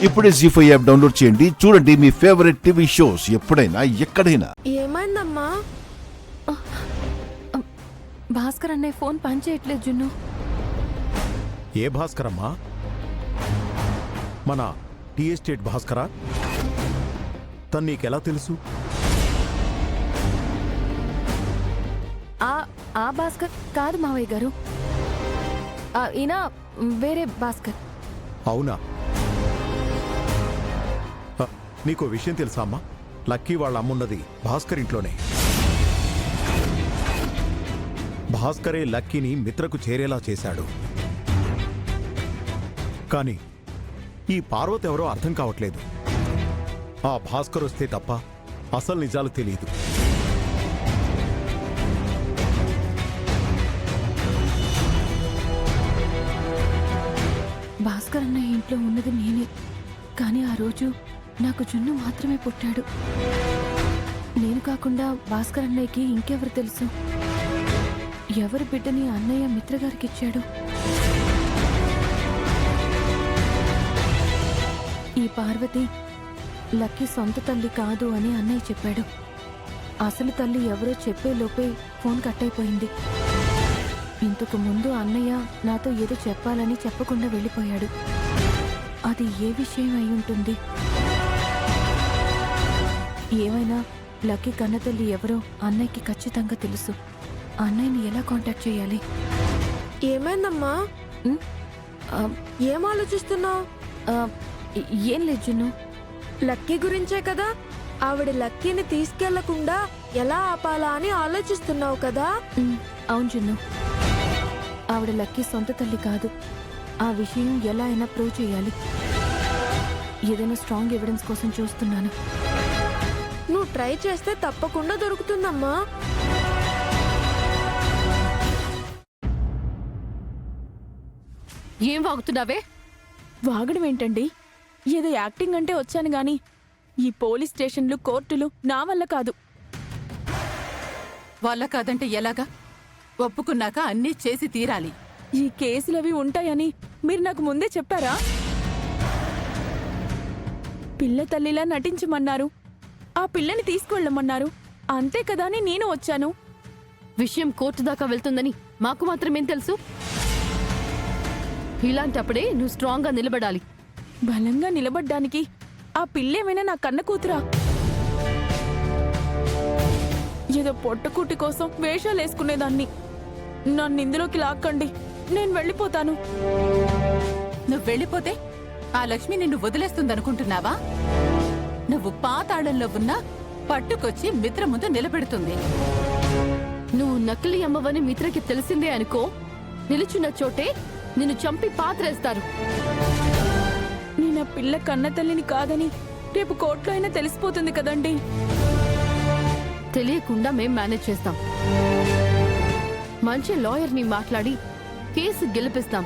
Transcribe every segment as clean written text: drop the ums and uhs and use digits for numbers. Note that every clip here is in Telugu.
ఇప్పుడే జీ5 యాప్ డౌన్లోడ్ చేయండి. చూడండి మీ ఫేవరెట్ టీవీ షోస్ ఎప్పుడైనా ఎక్కడైనా. ఏమైందమ్మా? భాస్కర్ అన్నయ్య ఫోన్ పనిచేయట్లేదు జున్ను. ఏ భాస్కర్ అమ్మా? మన టీ ఎస్టేట్ భాస్కరా? తను నీకెలా తెలుసు? ఆ భాస్కర్ కాదు మావయ్య గారు, ఈయన వేరే భాస్కర్. అవునా? నీకో విషయం తెలుసా అమ్మా? లక్కీ వాళ్ళ అమ్మున్నది భాస్కర్ ఇంట్లోనే. భాస్కరే లక్కీని మిత్రకు చేరేలా చేశాడు. కానీ ఈ పార్వతి ఎవరో అర్థం కావట్లేదు. ఆ భాస్కర్ వస్తే తప్ప అసలు నిజాలు తెలియదు. భాస్కర్ అన్నయ్య ఇంట్లో ఉన్నది నేనే, కానీ ఆ రోజు నాకు జున్ను మాత్రమే పుట్టాడు. నేను కాకుండా భాస్కర్ అన్నయ్యకి ఇంకెవరు తెలుసు? ఎవరి బిడ్డని అన్నయ్య మిత్రగారికి ఇచ్చాడు? ఈ పార్వతి లక్కీ సొంత తల్లి కాదు అని అన్నయ్య చెప్పాడు. అసలు తల్లి ఎవరో చెప్పేలోపే ఫోన్ కట్ అయిపోయింది. ఇంతకు ముందు అన్నయ్య నాతో ఏదో చెప్పాలని చెప్పకుండా వెళ్ళిపోయాడు. అది ఏ విషయం అయి ఉంటుంది? ఏమైనా లక్కీ కన్నతల్లి ఎవరో అన్నయ్యకి ఖచ్చితంగా తెలుసు. అన్నయ్యని ఎలా కాంటాక్ట్ చేయాలి? ఏమైందమ్మా? ఏం ఆలోచిస్తున్నావు? ఏం లేదు జున్ను. లక్కీ గురించే కదా. ఆవిడ లక్కీని తీసుకెళ్లకుండా ఎలా ఆపాలా అని ఆలోచిస్తున్నావు కదా? అవును జున్ను, ఆవిడ లక్కీ సొంత తల్లి కాదు. ఆ విషయం ఎలా అయినా ప్రూవ్ చేయాలి. ఏదైనా స్ట్రాంగ్ ఎవిడెన్స్ కోసం చూస్తున్నాను. నువ్వు ట్రై చేస్తే తప్పకుండా దొరుకుతుందమ్మా. ఏం వాగుతున్నావే? వాగడం ఏంటండి? ఏదో యాక్టింగ్ అంటే వచ్చాను గాని ఈ పోలీస్ స్టేషన్లు, కోర్టులు నా వల్ల కాదు. వాళ్ళ కాదంటే ఎలాగా? ఒప్పుకున్నాక అన్నీ చేసి తీరాలి. ఈ కేసులవి ఉంటాయని మీరు నాకు ముందే చెప్పారా? పిల్ల తల్లిలా నటించమన్నారు, ఆ పిల్లని తీసుకువెళ్ళమన్నారు. అంతే కదా అని నేను వచ్చాను. విషయం కోర్టు దాకా వెళ్తుందని మాకు మాత్రమేం తెలుసు? ఇలాంటప్పుడే నువ్వు స్ట్రాంగ్గా నిలబడాలి. బలంగా నిలబడ్డానికి ఆ పిల్లేమైనా నా కన్న కూతురా? ఏదో పొట్టకూటి కోసం వేషాలేసుకునేదాన్ని. నన్ను ఇందులోకి లాక్కండి, నేను వెళ్ళిపోతాను. నువ్వు వెళ్ళిపోతే ఆ లక్ష్మి నిన్ను వదిలేస్తుందనుకుంటున్నావా? నువ్వు పాతాళంలో ఉన్నా పట్టుకొచ్చి మిత్ర ముందు నిలబెడుతుంది. నువ్వు నకిలీ అమ్మవని మిత్రకి తెలిసిందే అనుకో, నిలుచున్న చోటే నిన్ను చంపి పాత్రేస్తారు. నేను ఆ పిల్ల కన్న తల్లిని కాదని రేపు కోర్టులో అయినా తెలిసిపోతుంది కదండి. తెలియకుండా మేం మేనేజ్ చేస్తాం. మంచి లాయర్ని మాట్లాడి కేసు గెలిపిస్తాం.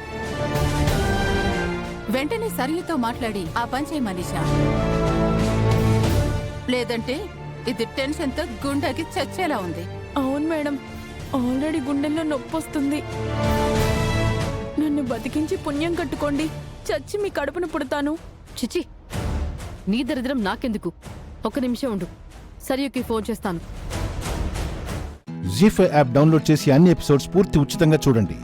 వెంటనే సరియుతో మాట్లాడి ఆ పంచే మనీషా. లేదంటే ఇది టెన్షన్తో గుండెకి చచ్చేలా ఉంది. అవును మేడం, ఆల్రెడీ గుండెల్లో నొప్పి వస్తుంది. నన్ను బతికించి పుణ్యం కట్టుకోండి, చచ్చి మీ కడుపున పుడతాను. చిచి, నీ దరిద్రం నాకెందుకు? ఒక నిమిషం ఉండు, సరియుకి ఫోన్ చేస్తాను. జీ5 యాప్ డౌన్లోడ్ చేసి అన్ని ఎపిసోడ్స్ పూర్తి ఉచితంగా చూడండి.